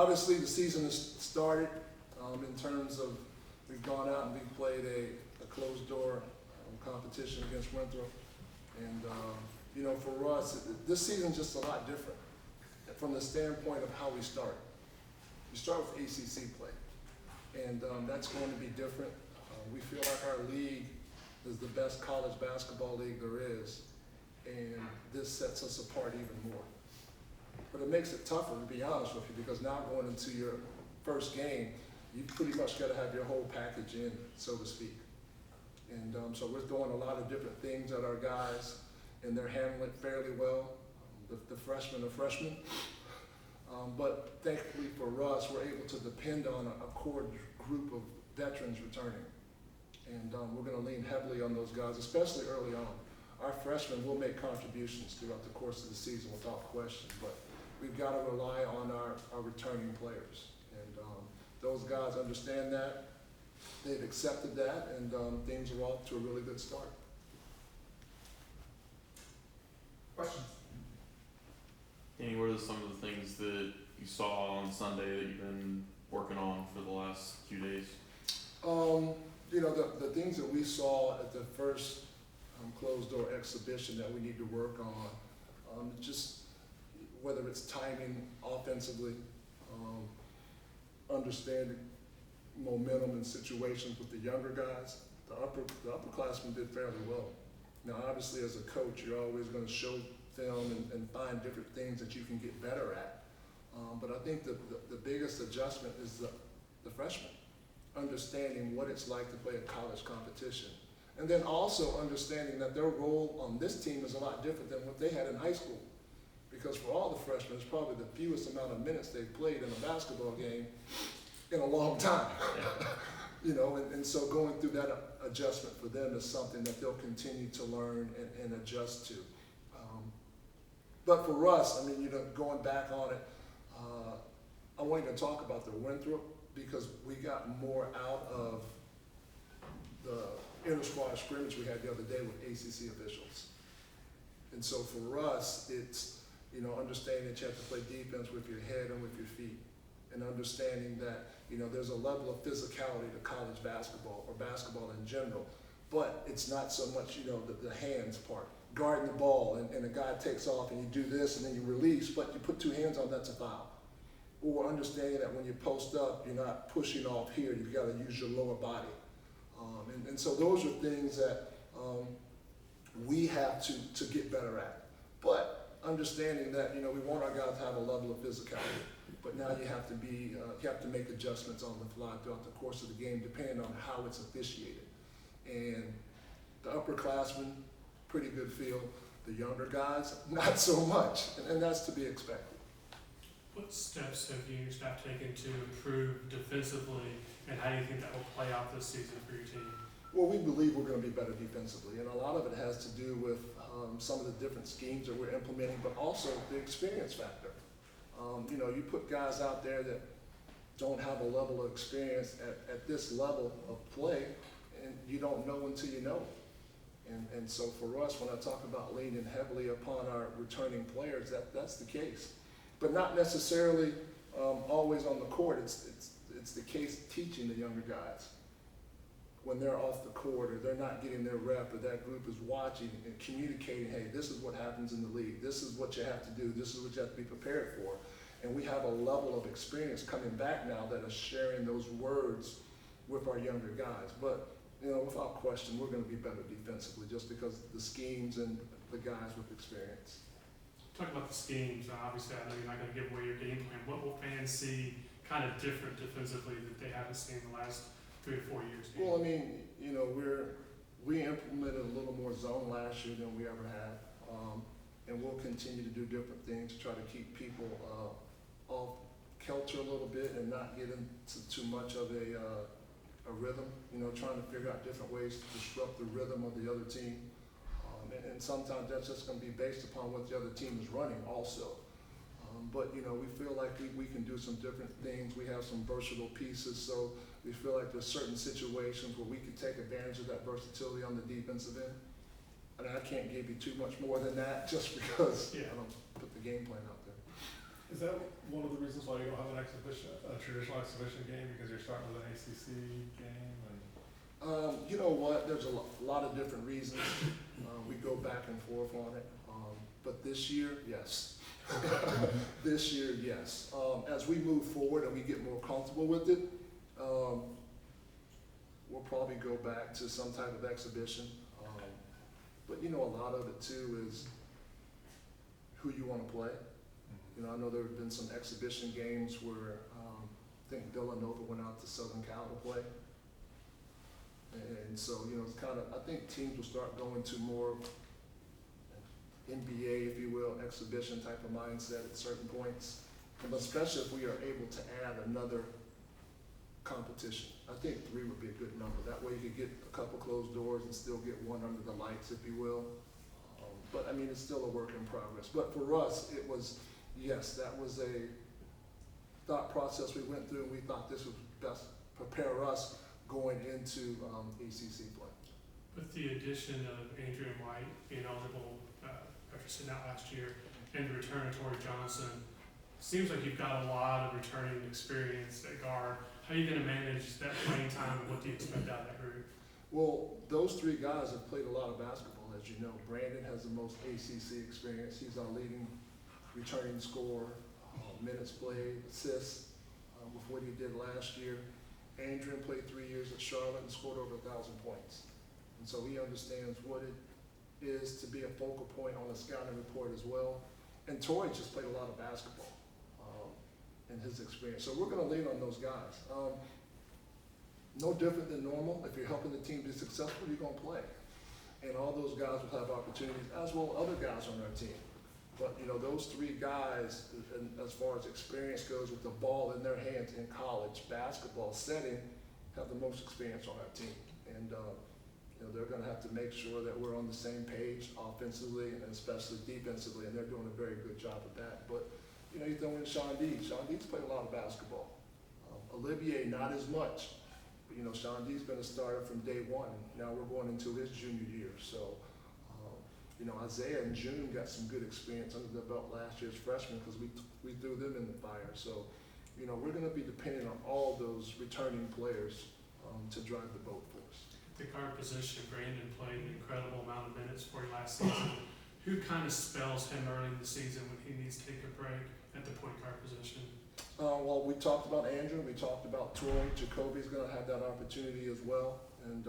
Obviously, the season has started in terms of we've gone out and we've played a closed door competition against Winthrop. And, for us, this season's just a lot different from the standpoint of how we start. We start with ACC play, and that's going to be different. We feel like our league is the best college basketball league there is, and this sets us apart even more. But it makes it tougher, to be honest with you, because now going into your first game, you pretty much got to have your whole package in, so to speak. And so we're throwing a lot of different things at our guys, and they're handling it fairly well. The freshmen are freshmen. But thankfully for us, we're able to depend on a core group of veterans returning. And we're going to lean heavily on those guys, especially early on. Our freshmen will make contributions throughout the course of the season without question, but we've got to rely on our returning players. And those guys understand that. They've accepted that, and things are off to a really good start. Questions? Danny, what are some of the things that you saw on Sunday that you've been working on for the last few days? The things that we saw at the first closed door exhibition that we need to work on, just whether it's timing offensively, understanding momentum in situations with the younger guys. The upperclassmen did fairly well. Now, obviously, as a coach, you're always going to show film and find different things that you can get better at. But I think the biggest adjustment is the freshmen, understanding what it's like to play a college competition. And then also understanding that their role on this team is a lot different than what they had in high school. Because for all the freshmen, it's probably the fewest amount of minutes they've played in a basketball game in a long time. And so going through that adjustment for them is something that they'll continue to learn and adjust to. But for us, going back on it, I want to talk about the Winthrop because we got more out of the inter-squad scrimmage we had the other day with ACC officials. And so for us, it's, understanding that you have to play defense with your head and with your feet, and understanding that, there's a level of physicality to college basketball or basketball in general, but it's not so much, the hands part. Guarding the ball and a guy takes off and you do this and then you release, but you put two hands on, that's a foul. Or understanding that when you post up, you're not pushing off here, you've got to use your lower body. And so those are things that we have to get better at. But understanding that, we want our guys to have a level of physicality, but now you have to make adjustments on the fly throughout the course of the game, depending on how it's officiated. And the upperclassmen, pretty good feel. The younger guys, not so much, and that's to be expected. What steps have you and your staff taken to improve defensively, and how do you think that will play out this season for your team? Well, we believe we're going to be better defensively, and a lot of it has to do with some of the different schemes that we're implementing, but also the experience factor. You put guys out there that don't have a level of experience at this level of play, and you don't know until you know. And so for us, when I talk about leaning heavily upon our returning players, that's the case. But not necessarily always on the court. It's the case teaching the younger guys. When they're off the court or they're not getting their rep or that group is watching and communicating, hey, this is what happens in the league. This is what you have to do. This is what you have to be prepared for. And we have a level of experience coming back now that is sharing those words with our younger guys. But, without question, we're going to be better defensively just because of the schemes and the guys with experience. Talk about the schemes. Obviously, I know you're not going to give away your game plan. What will fans see kind of different defensively that they haven't seen in the last 3 to 4 years? Well, we implemented a little more zone last year than we ever had, and we'll continue to do different things to try to keep people off kilter a little bit and not get into too much of a rhythm. Trying to figure out different ways to disrupt the rhythm of the other team, and sometimes that's just going to be based upon what the other team is running also. But we feel like we can do some different things. We have some versatile pieces, so we feel like there's certain situations where we can take advantage of that versatility on the defensive end. And I can't give you too much more than that just because I don't put the game plan out there. Is that one of the reasons why you don't have a traditional exhibition game, because you're starting with an ACC game? And You know what, there's a lot of different reasons. We go back and forth on it. But this year, yes. This year, yes. As we move forward and we get more comfortable with it, we'll probably go back to some type of exhibition. But you know, a lot of it too is who you want to play. You know, I know there have been some exhibition games where I think Villanova went out to Southern Cal to play. And so, you know, it's kind of, I think teams will start going to more NBA, if you will, exhibition type of mindset at certain points. And especially if we are able to add another competition. I think 3 would be a good number. That way you could get a couple closed doors and still get one under the lights, if you will. But I mean, it's still a work in progress. But for us, it was, yes, that was a thought process we went through, and we thought this would best prepare us going into ACC play. With the addition of Andrew and White being eligible after sitting out last year, and the return of Torrey Johnson, seems like you've got a lot of returning experience at guard. How are you going to manage that playing time, and what do you expect out of that group? Well, those 3 guys have played a lot of basketball, as you know. Brandon has the most ACC experience. He's our leading returning scorer, minutes played, assists with what he did last year. Andrew played 3 years at Charlotte and scored over 1,000 points. And so he understands what it is to be a focal point on the scouting report as well. And Torrey just played a lot of basketball in his experience. So we're going to lean on those guys. No different than normal. If you're helping the team be successful, you're going to play. And all those guys will have opportunities, as will other guys on our team. But, you know, those 3 guys, as far as experience goes with the ball in their hands in college basketball setting, have the most experience on our team. And, you know, they're going to have to make sure that we're on the same page offensively and especially defensively, and they're doing a very good job of that. But, you know, you throw in Sean Dees. Sean Dees played a lot of basketball. Olivier, not as much. But, you know, Sean Dees been a starter from day one. Now we're going into his junior year. So, you know, Isaiah and June got some good experience under their belt last year's freshman because we threw them in the fire. So, you know, we're going to be dependent on all those returning players to drive the boat for us. The guard position, Brandon played an incredible amount of minutes for you last season. Who kind of spells him early in the season when he needs to take a break at the point guard position? Well, we talked about Andrew, we talked about Torrey. Jacoby's going to have that opportunity as well, and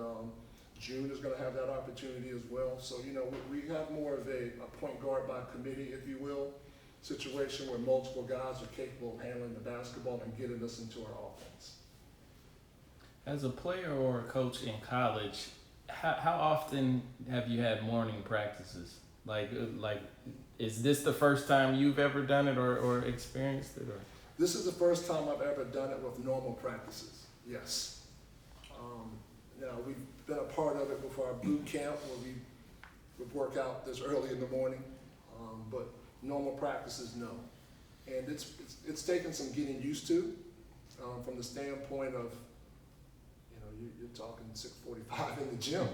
June is going to have that opportunity as well. So, you know, we have more of a point guard by committee, if you will, situation where multiple guys are capable of handling the basketball and getting us into our offense. As a player or a coach in college, how often have you had morning practices? Like, is this the first time you've ever done it or experienced it? Or? This is the first time I've ever done it with normal practices, yes. Now, we've been a part of it with our boot camp where we would work out this early in the morning, but normal practices, no. And it's taken some getting used to from the standpoint of, you know, you're talking 6:45 in the gym.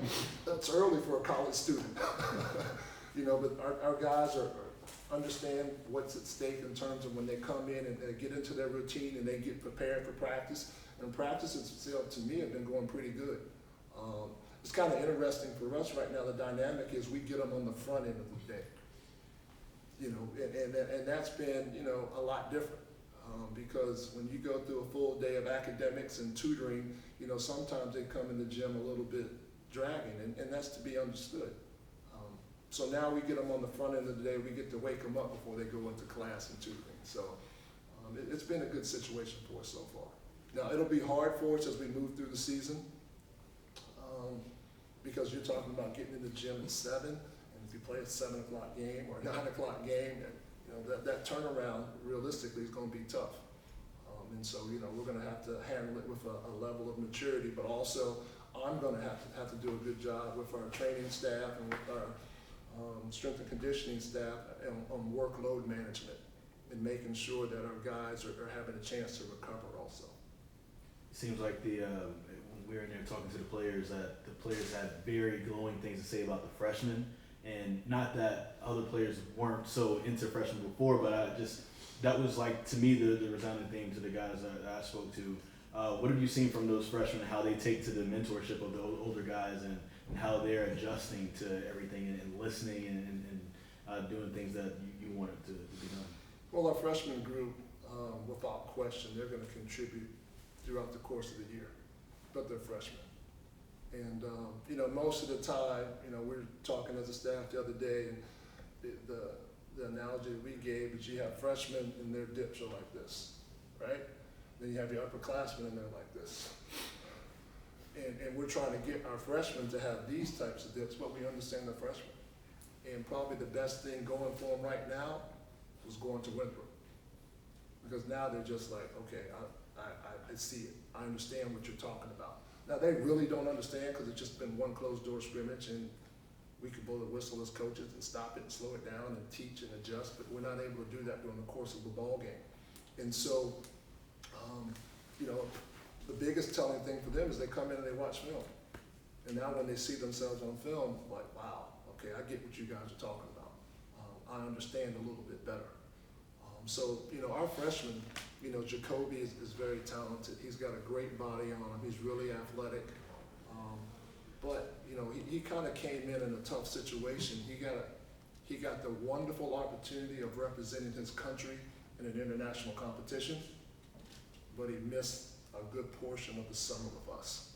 That's early for a college student. You know, but our guys understand what's at stake in terms of when they come in and they get into their routine and they get prepared for practice. And practices, to me, have been going pretty good. It's kind of interesting for us right now. The dynamic is we get them on the front end of the day. You know, and that's been, you know, a lot different. Because when you go through a full day of academics and tutoring, you know, sometimes they come in the gym a little bit dragging, and that's to be understood. So now we get them on the front end of the day. We get to wake them up before they go into class and tutoring. So it's been a good situation for us so far. Now, it'll be hard for us as we move through the season because you're talking about getting in the gym at 7, and if you play a 7 o'clock game or a 9 o'clock game, you know, that turnaround realistically is going to be tough. And so, you know, we're going to have to handle it with a level of maturity, but also I'm going to have to do a good job with our training staff and with our strength and conditioning staff on workload management and making sure that our guys are having a chance to recover also. It seems like when we were in there talking to the players, that the players had very glowing things to say about the freshmen And not that other players weren't so into freshmen before, but that was like, to me, the resounding theme to the guys that I spoke to. What have you seen from those freshmen, how they take to the mentorship of the older guys and how they're adjusting to everything and listening and doing things that you wanted to be done? Well, our freshman group, without question, they're going to contribute throughout the course of the year, but they're freshmen. And, most of the time, we were talking as a staff the other day, and the analogy that we gave is you have freshmen and their dips are like this, right? Then you have your upperclassmen and they're like this. And we're trying to get our freshmen to have these types of dips, but we understand the freshmen. And probably the best thing going for them right now was going to Winthrop. Because now they're just like, okay, I see it. I understand what you're talking about. Now, they really don't understand because it's just been one closed-door scrimmage, and we could blow the whistle as coaches and stop it and slow it down and teach and adjust, but we're not able to do that during the course of the ball game. And so, the biggest telling thing for them is they come in and they watch film. And now when they see themselves on film, like, wow, okay, I get what you guys are talking about. I understand a little bit better. Our freshman, Jacoby is very talented. He's got a great body on him. He's really athletic. But he kind of came in a tough situation. He got the wonderful opportunity of representing his country in an international competition, but he missed a good portion of the summer with us.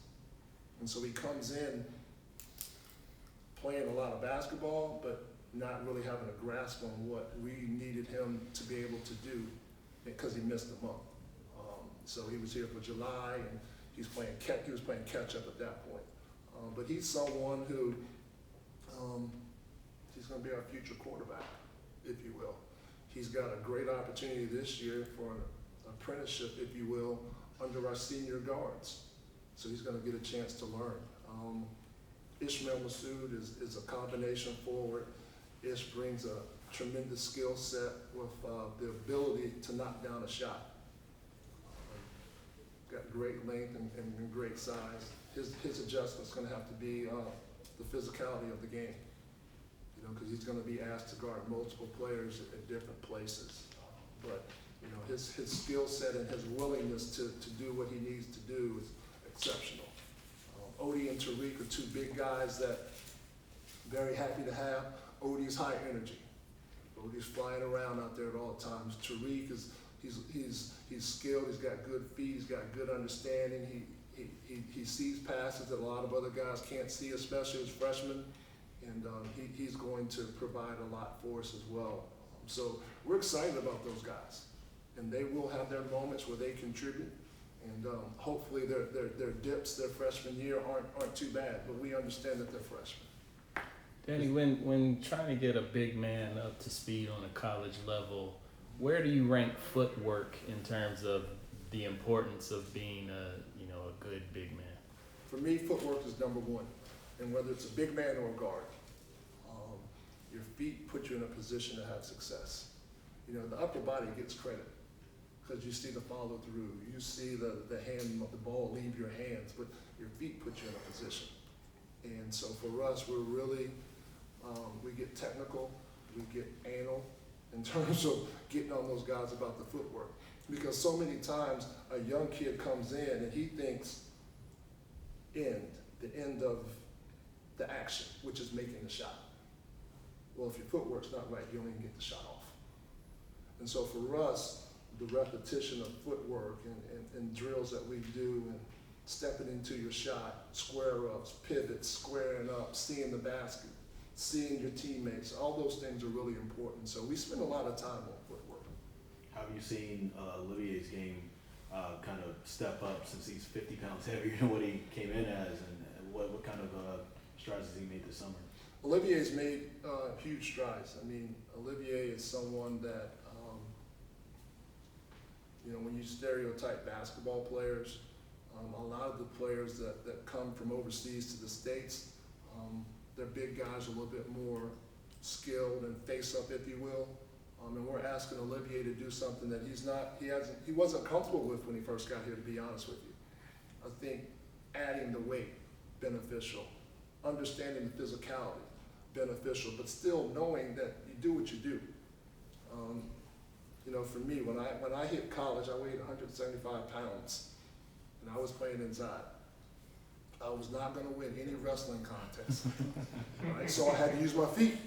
And so he comes in playing a lot of basketball, but not really having a grasp on what we needed him to be able to do because he missed a month. So he was here for July, and he was playing catch up at that point. But he's someone who, he's going to be our future quarterback, if you will. He's got a great opportunity this year for an apprenticeship, if you will, under our senior guards. So he's going to get a chance to learn. Ishmael Massoud is a combination forward. Ish brings a tremendous skill set with the ability to knock down a shot. Got great length and great size. His adjustment's going to have to be the physicality of the game, because he's going to be asked to guard multiple players at different places. But his skill set and his willingness to do what he needs to do is exceptional. Odie and Tariq are two big guys that very happy to have. Odie's high energy. Odie's flying around out there at all times. Tariq he's skilled. He's got good feet. He's got good understanding. He sees passes that a lot of other guys can't see, especially as freshmen. And he's going to provide a lot for us as well. So we're excited about those guys, and they will have their moments where they contribute. And hopefully their dips their freshman year aren't too bad, but we understand that they're freshmen. Danny, when trying to get a big man up to speed on a college level, where do you rank footwork in terms of the importance of being a good big man? For me, footwork is number one, and whether it's a big man or a guard, your feet put you in a position to have success. The upper body gets credit because you see the follow through, you see the ball leave your hands, but your feet put you in a position. And so for us, we're really, we get technical, we get anal in terms of getting on those guys about the footwork. Because so many times a young kid comes in and he thinks the end of the action, which is making the shot. Well, if your footwork's not right, you don't even get the shot off. And so for us, the repetition of footwork and drills that we do, and stepping into your shot, square ups, pivots, squaring up, seeing the basket, seeing your teammates, all those things are really important. So we spend a lot of time on footwork. How have you seen Olivier's game kind of step up since he's 50 pounds heavier than what he came in as, and what kind of strides has he made this summer? Olivier's made huge strides. I mean, Olivier is someone that, when you stereotype basketball players, a lot of the players that come from overseas to the States, they're big guys, a little bit more skilled and face up, if you will. And we're asking Olivier to do something that he wasn't comfortable with when he first got here, to be honest with you. I think adding the weight, beneficial. Understanding the physicality. beneficial, but still knowing that you do what you do. You know, for me, when I hit college, I weighed 175 pounds, and I was playing inside. I was not going to win any wrestling contest, right? So I had to use my feet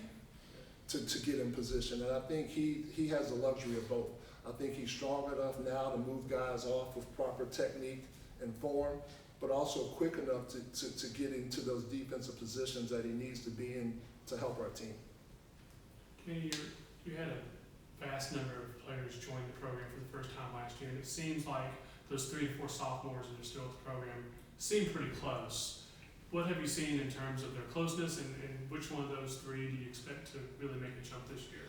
to get in position, and I think he has the luxury of both. I think he's strong enough now to move guys off with proper technique and form, but also quick enough to get into those defensive positions that he needs to be in to help our team. Kenny, you had a vast number of players join the program for the first time last year, and it seems like those 3 to 4 sophomores that are still at the program seem pretty close. What have you seen in terms of their closeness, and which one of those 3 do you expect to really make a jump this year?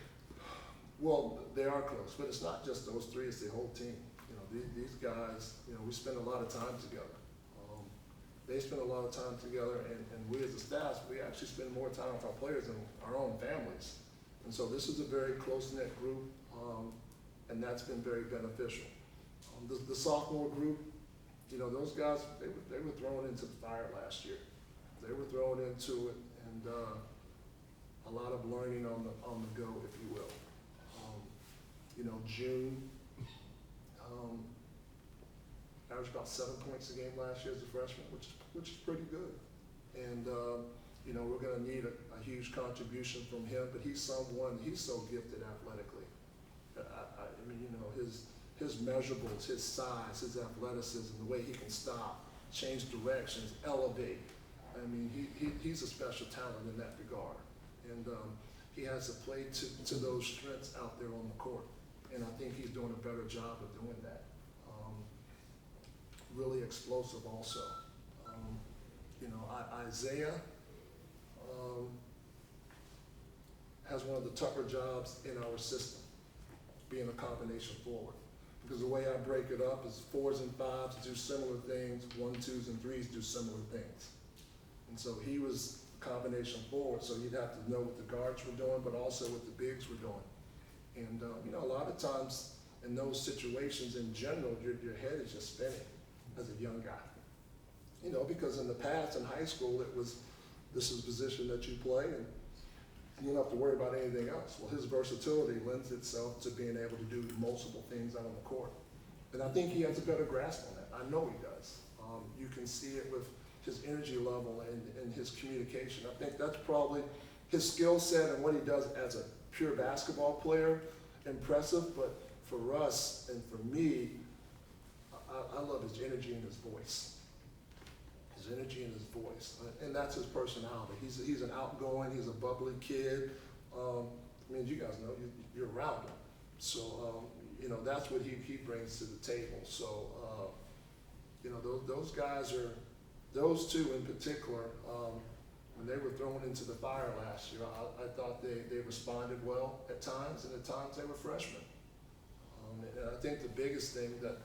Well, they are close, but it's not just those 3, it's the whole team. You know, these guys, you know, we spend a lot of time together. They spend a lot of time together, and we as a staff, we actually spend more time with our players than our own families. And so this is a very close-knit group, and that's been very beneficial. The sophomore group, you know, those guys, they were thrown into the fire last year. They were thrown into it, and a lot of learning on the go, if you will. You know, June averaged about 7 points a game last year as a freshman, which is pretty good. And you know, we're going to need a huge contribution from him, but he's so gifted athletically. I mean, you know, his measurables, his size, his athleticism, the way he can stop, change directions, elevate. I mean, he's a special talent in that regard. And he has to play to those strengths out there on the court. And I think he's doing a better job of doing that. Really explosive also. You know, Isaiah has one of the tougher jobs in our system, being a combination forward. Because the way I break it up is 4s and 5s do similar things, 1s, 2s, and 3s do similar things. And so he was combination forward, so you'd have to know what the guards were doing, but also what the bigs were doing. And you know, a lot of times in those situations in general, your head is just spinning as a young guy. You know, because in the past in high school, this is a position that you play and you don't have to worry about anything else. Well, his versatility lends itself to being able to do multiple things out on the court. And I think he has a better grasp on that. I know he does. You can see it with his energy level and his communication. I think that's probably his skill set and what he does as a pure basketball player, impressive, but for us and for me, I love his energy and his voice. His energy and his voice, and that's his personality. He's an outgoing, he's a bubbly kid. I mean, you guys know, you're around him. So, you know, that's what he brings to the table. So, you know, those guys are, those 2 in particular, when they were thrown into the fire last year, I thought they responded well at times, and at times they were freshmen. And I think the biggest thing that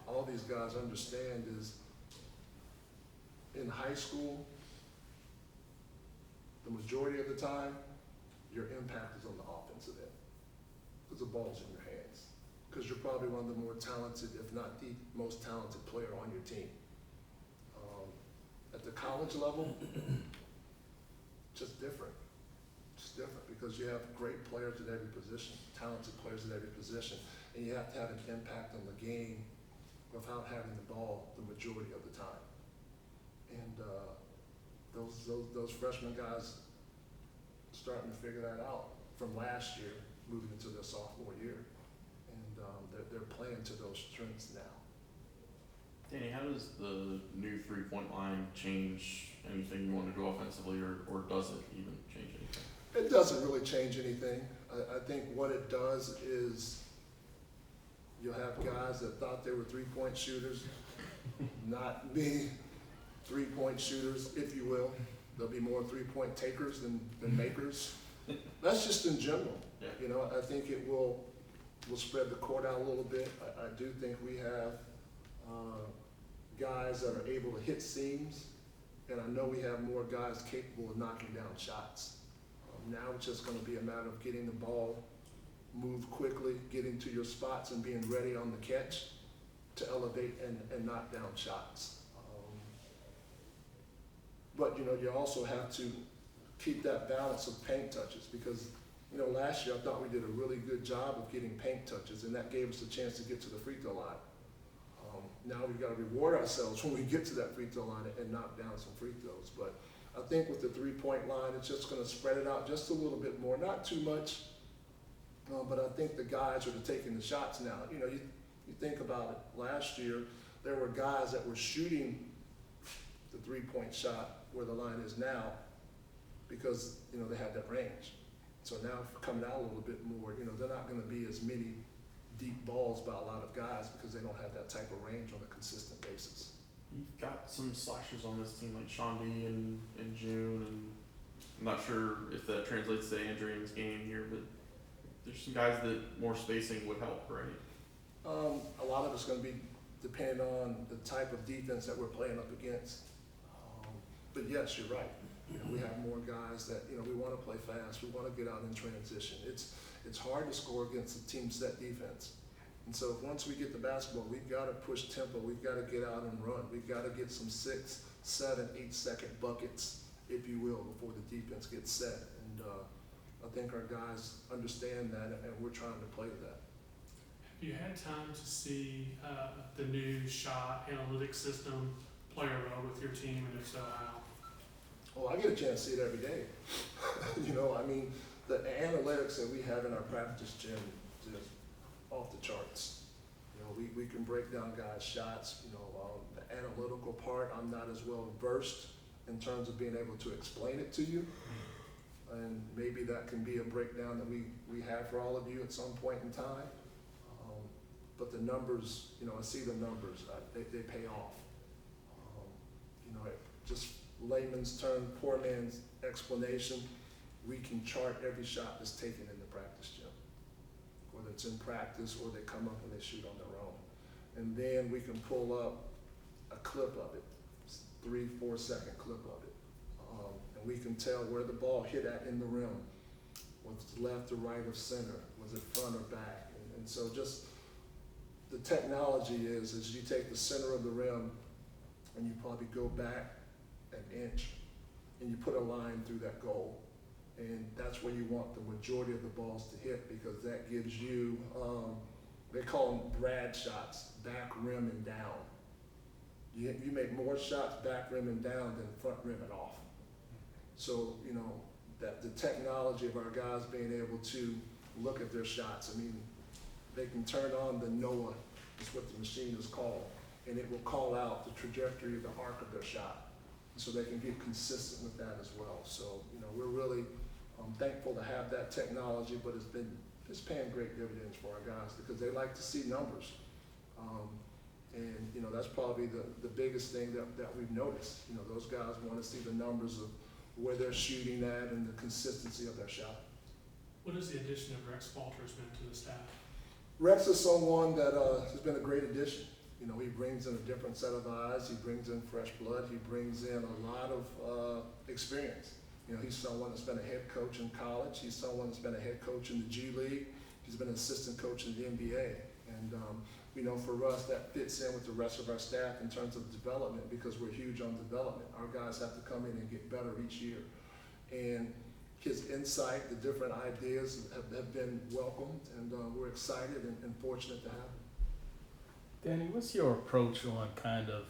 all these guys understand is in high school, the majority of the time, your impact is on the offensive end because the ball's in your hands. Because you're probably one of the more talented, if not the most talented player on your team. At the college level, just different. Just different because you have great players at every position, talented players at every position, and you have to have an impact on the game without having the ball the majority of the time. And those freshman guys are starting to figure that out from last year, moving into their sophomore year, and they're playing to those strengths now. Danny, how does the new 3-point line change anything you want to do offensively, or does it even change anything? It doesn't really change anything. I think what it does is you'll have guys that thought they were 3-point shooters not be 3-point shooters, if you will. There'll be more 3-point takers than makers. That's just in general. Yeah. You know, I think it will spread the court out a little bit. I do think we have guys that are able to hit seams, and I know we have more guys capable of knocking down shots. Now it's just going to be a matter of getting the ball, move quickly, getting to your spots, and being ready on the catch to elevate and knock down shots. But you know, you also have to keep that balance of paint touches, because, you know, last year I thought we did a really good job of getting paint touches, and that gave us a chance to get to the free throw line. Now we've got to reward ourselves when we get to that free throw line and knock down some free throws. But I think with the three-point line, it's just going to spread it out just a little bit more, not too much. But I think the guys are taking the shots now. You know, you think about it. Last year, there were guys that were shooting the three-point shot where the line is now because, you know, they had that range. So now coming out a little bit more, you know, they're not going to be as many deep balls by a lot of guys because they don't have that type of range on a consistent basis. You've got some slashers on this team like Sean D in June, and I'm not sure if that translates to Andrew in this game here, but there's some guys that more spacing would help, right? A lot of it's going to be depending on the type of defense that we're playing up against. But yes, you're right. You know, we have more guys that, you know, we want to play fast. We want to get out in transition. It's hard to score against a team set defense. And so once we get the basketball, we've got to push tempo. We've got to get out and run. We've got to get some 6, 7, 8 second buckets, if you will, before the defense gets set. And I think our guys understand that, and we're trying to play to that. Have you had time to see the new shot analytics system play a role with your team, and if so, how? Oh, I get a chance to see it every day. You know, I mean, the analytics that we have in our practice gym is just off the charts. You know, we can break down guys' shots. You know, the analytical part, I'm not as well versed in terms of being able to explain it to you. And maybe that can be a breakdown that we have for all of you at some point in time. But the numbers, you know, I see the numbers, they pay off. You know, just layman's term, poor man's explanation, we can chart every shot that's taken in the practice gym, whether it's in practice or they come up and they shoot on their own. And then we can pull up a clip of it, 3-4 second clip of it. And we can tell where the ball hit at in the rim. Was it left or right of center? Was it front or back? And so just the technology is you take the center of the rim and you probably go back an inch and you put a line through that goal. And that's where you want the majority of the balls to hit, because that gives you, they call them Brad shots, back rim and down. You make more shots back rim and down than front rim and off. So, you know, that the technology of our guys being able to look at their shots, I mean, they can turn on the NOAA, is what the machine is called, and it will call out the trajectory of the arc of their shot. So they can get consistent with that as well. So, you know, we're really thankful to have that technology, but it's paying great dividends for our guys because they like to see numbers. And, you know, that's probably the biggest thing that we've noticed. You know, those guys want to see the numbers of where they're shooting at and the consistency of their shot. What has the addition of Rex Walters been to the staff? Rex is someone that has been a great addition. You know, he brings in a different set of eyes. He brings in fresh blood. He brings in a lot of experience. You know, he's someone that's been a head coach in college. He's someone that's been a head coach in the G League. He's been an assistant coach in the NBA. And, you know, for us, that fits in with the rest of our staff in terms of development because we're huge on development. Our guys have to come in and get better each year. And his insight, the different ideas have been welcomed, and we're excited and fortunate to have him. Danny, what's your approach on kind of,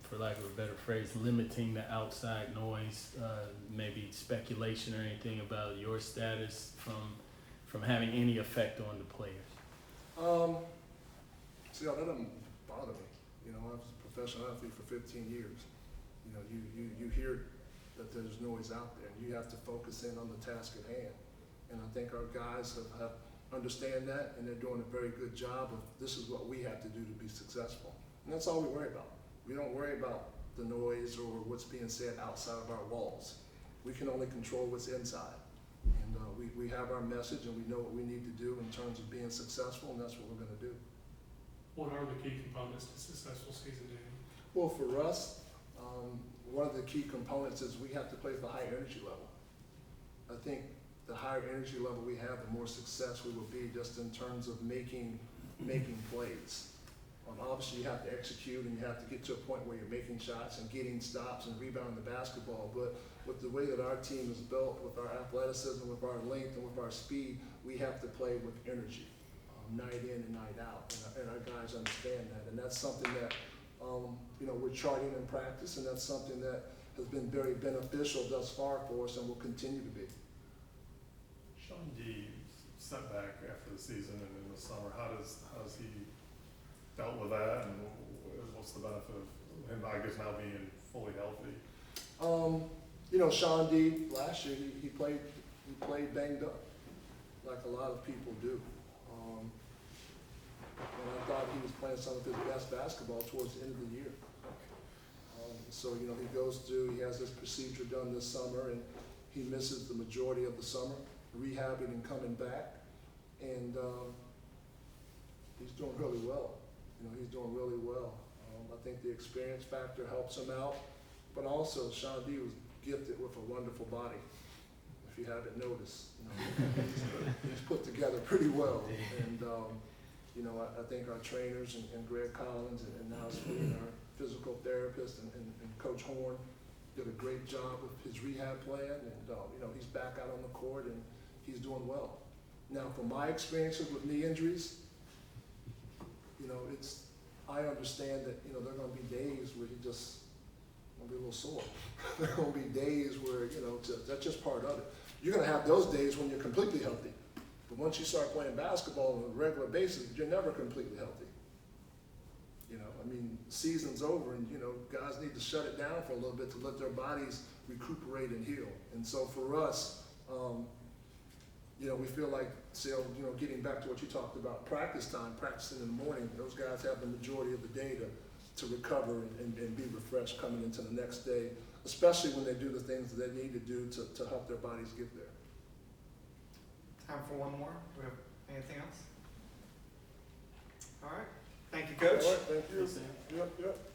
for lack of a better phrase, limiting the outside noise, maybe speculation or anything about your status from having any effect on the players? See, that doesn't bother me. You know, I was a professional athlete for 15 years. You know, you hear that there's noise out there, and you have to focus in on the task at hand. And I think our guys have understand that, and they're doing a very good job of this is what we have to do to be successful. And that's all we worry about. We don't worry about the noise or what's being said outside of our walls. We can only control what's inside. And we have our message, and we know what we need to do in terms of being successful, and that's what we're going to do. What are the key components to a successful season, Danny? Well, for us, one of the key components is we have to play at the high energy level. I think the higher energy level we have, the more success we will be just in terms of making plays. Obviously, you have to execute and you have to get to a point where you're making shots and getting stops and rebounding the basketball. But with the way that our team is built, with our athleticism, with our length, and with our speed, we have to play with energy, night in and night out. And our guys understand that. And that's something that, we're charting in practice, and that's something that has been very beneficial thus far for us and will continue to be. Sean D sent back after the season and in the summer. How's he dealt with that, and what's the benefit of him, I guess, now being fully healthy? Sean D, last year he played banged up, like a lot of people do. And I thought he was playing some of his best basketball towards the end of the year. So he goes through, he has this procedure done this summer, and he misses the majority of the summer, rehabbing and coming back. And he's doing really well. He's doing really well. I think the experience factor helps him out, but also Sean D was gifted with a wonderful body. If you haven't noticed, he's put together pretty well. And I think our trainers and Greg Collins and now our physical therapist and Coach Horn did a great job with his rehab plan. And he's back out on the court and he's doing well. Now, from my experiences with knee injuries, I understand that, there are going to be days where he just going to be a little sore. There are going to be days where, that's just part of it. You're going to have those days when you're completely healthy. But once you start playing basketball on a regular basis, you're never completely healthy. The season's over and, guys need to shut it down for a little bit to let their bodies recuperate and heal. And so for us, we feel like, getting back to what you talked about, practice time, practicing in the morning, those guys have the majority of the day to recover and be refreshed coming into the next day, especially when they do the things that they need to do to help their bodies get there. Time for one more. Do we have anything else? All right. Thank you, Coach. All right, thank you. Thanks, Sam. Yep.